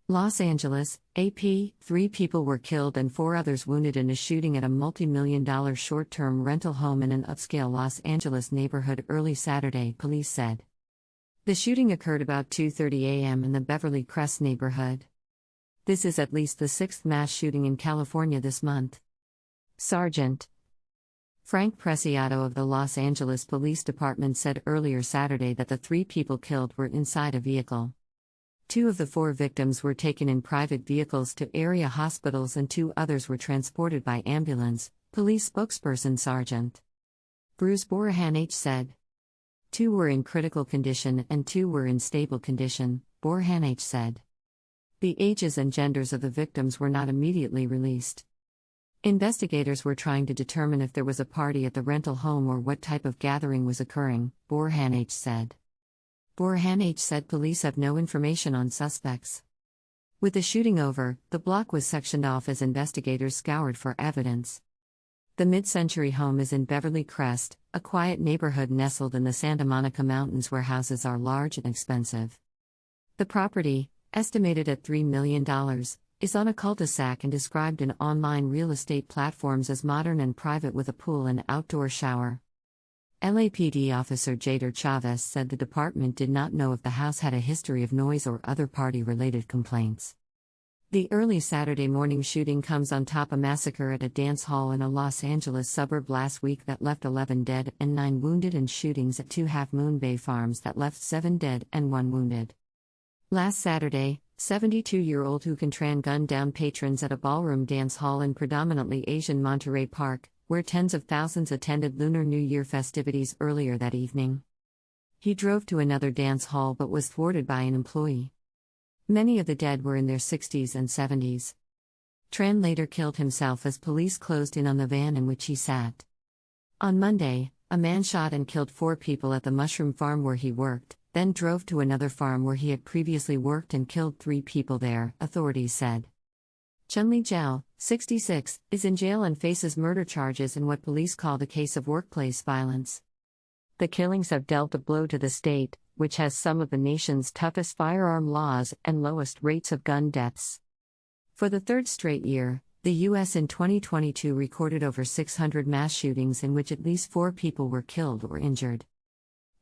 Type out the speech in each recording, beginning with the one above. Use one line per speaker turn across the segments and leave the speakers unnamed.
Los Angeles, AP, 3 people were killed and 4 others wounded in a shooting at a multi-million-dollar short-term rental home in an upscale Los Angeles neighborhood early Saturday, police said. The shooting occurred about 2:30 a.m. in the Beverly Crest neighborhood. This is at least the 6th mass shooting in California this month. Sergeant Frank Preciado of the Los Angeles Police Department said earlier Saturday that the 3 people killed were inside a vehicle. 2 of the 4 victims were taken in private vehicles to area hospitals and 2 others were transported by ambulance, police spokesperson Sergeant Bruce Borihanh said. 2 were in critical condition and 2 were in stable condition, Borihanh said. The ages and genders of the victims were not immediately released. Investigators were trying to determine if there was a party at the rental home or what type of gathering was occurring, Borihanh said. Borihanh said police have no information on suspects. With the shooting over, the block was sectioned off as investigators scoured for evidence. The mid-century home is in Beverly Crest, a quiet neighborhood nestled in the Santa Monica Mountains where houses are large and expensive. The property, estimated at $3 million, is on a cul-de-sac and described in online real estate platforms as modern and private with a pool and outdoor shower. LAPD officer Jader Chavez said the department did not know if the house had a history of noise or other party-related complaints. The early Saturday morning shooting comes on top a massacre at a dance hall in a Los Angeles suburb last week that left 11 dead and 9 wounded and shootings at 2 Half Moon Bay farms that left 7 dead and 1 wounded. Last Saturday, 72-year-old Hu Can Tran gunned down patrons at a ballroom dance hall in predominantly Asian Monterey Park, where tens of thousands attended Lunar New Year festivities earlier that evening. He drove to another dance hall but was thwarted by an employee. Many of the dead were in their 60s and 70s. Tran later killed himself as police closed in on the van in which he sat. On Monday, a man shot and killed 4 people at the mushroom farm where he worked, then drove to another farm where he had previously worked and killed 3 people there, authorities said. Chunli Zhao, 66, is in jail and faces murder charges in what police called a case of workplace violence. The killings have dealt a blow to the state, which has some of the nation's toughest firearm laws and lowest rates of gun deaths. For the 3rd straight year, the U.S. in 2022 recorded over 600 mass shootings in which at least 4 people were killed or injured.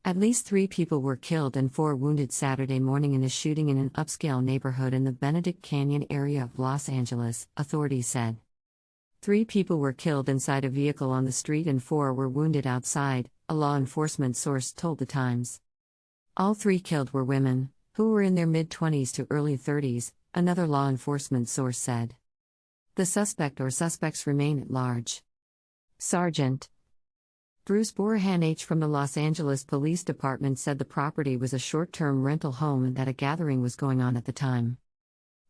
At least 3 people were killed and 4 wounded Saturday morning in a shooting in an upscale neighborhood in the Benedict Canyon area of Los Angeles, authorities said. 3 people were killed inside a vehicle on the street and 4 were wounded outside, a law enforcement source told The Times. All 3 killed were women, who were in their mid-20s to early 30s, another law enforcement source said. The suspect or suspects remain at large. Sergeant Bruce Borihanh from the Los Angeles Police Department said the property was a short-term rental home and that a gathering was going on at the time.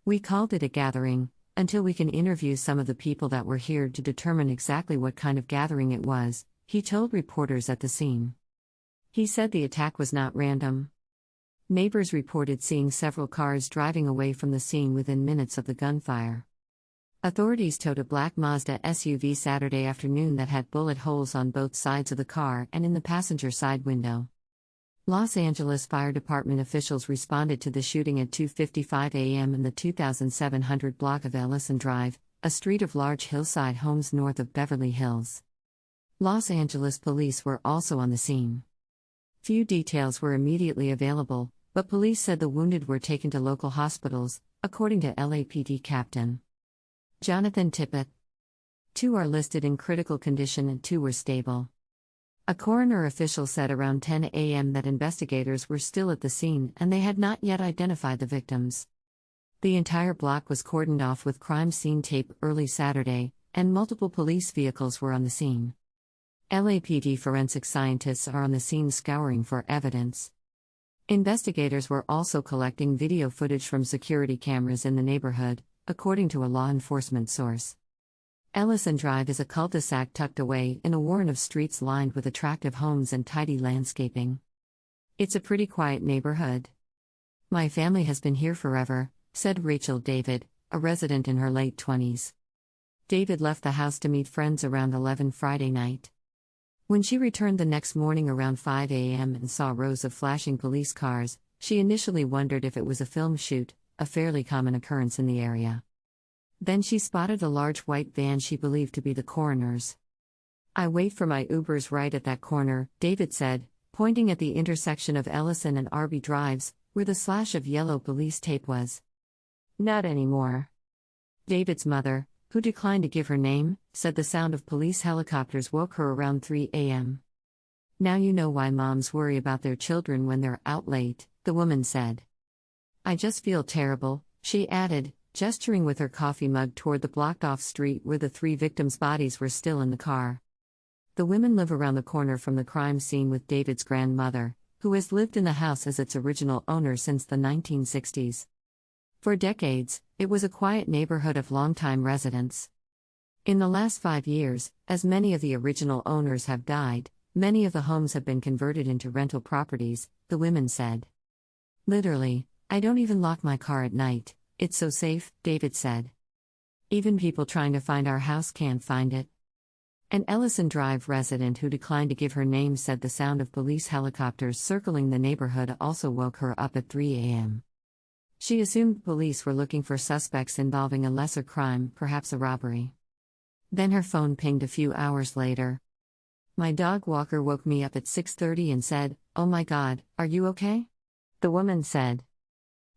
We called it a gathering, until we can interview some of the people that were here to determine exactly what kind of gathering it was, he told reporters at the scene. He said the attack was not random. Neighbors reported seeing several cars driving away from the scene within minutes of the gunfire. Authorities towed a black Mazda SUV Saturday afternoon that had bullet holes on both sides of the car and in the passenger side window. Los Angeles Fire Department officials responded to the shooting at 2:55 a.m. in the 2700 block of Ellison Drive, a street of large hillside homes north of Beverly Hills. Los Angeles police were also on the scene. Few details were immediately available, but police said the wounded were taken to local hospitals, according to LAPD Captain Jonathan Tippett. 2 are listed in critical condition and 2 were stable. A coroner official said around 10 a.m. that investigators were still at the scene and they had not yet identified the victims. The entire block was cordoned off with crime scene tape early Saturday, and multiple police vehicles were on the scene. LAPD forensic scientists are on the scene scouring for evidence. Investigators were also collecting video footage from security cameras in the neighborhood, according to a law enforcement source. Ellison Drive is a cul-de-sac tucked away in a warren of streets lined with attractive homes and tidy landscaping. It's a pretty quiet neighborhood. My family has been here forever, said Rachel David, a resident in her late 20s. David left the house to meet friends around 11 Friday night. When she returned the next morning around 5 a.m. and saw rows of flashing police cars, she initially wondered if it was a film shoot, a fairly common occurrence in the area. Then she spotted a large white van she believed to be the coroner's. "I wait for my Ubers right at that corner," David said, pointing at the intersection of Ellison and Arby Drives, where the slash of yellow police tape was. "Not anymore." David's mother, who declined to give her name, said the sound of police helicopters woke her around 3 a.m. "Now you know why moms worry about their children when they're out late," the woman said. "I just feel terrible," she added, gesturing with her coffee mug toward the blocked-off street where the 3 victims' bodies were still in the car. The women live around the corner from the crime scene with David's grandmother, who has lived in the house as its original owner since the 1960s. For decades, it was a quiet neighborhood of longtime residents. In the last 5 years, as many of the original owners have died, many of the homes have been converted into rental properties, the women said. "Literally, I don't even lock my car at night, it's so safe," David said. "Even people trying to find our house can't find it." An Ellison Drive resident who declined to give her name said the sound of police helicopters circling the neighborhood also woke her up at 3 a.m. She assumed police were looking for suspects involving a lesser crime, perhaps a robbery. Then her phone pinged a few hours later. "My dog walker woke me up at 6:30 and said, 'Oh my God, are you okay?'" the woman said.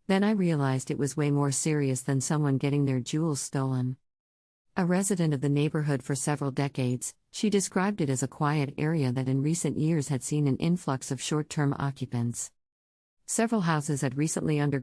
"Then I realized it was way more serious than someone getting their jewels stolen." A resident of the neighborhood for several decades, she described it as a quiet area that in recent years had seen an influx of short-term occupants. Several houses had recently undergone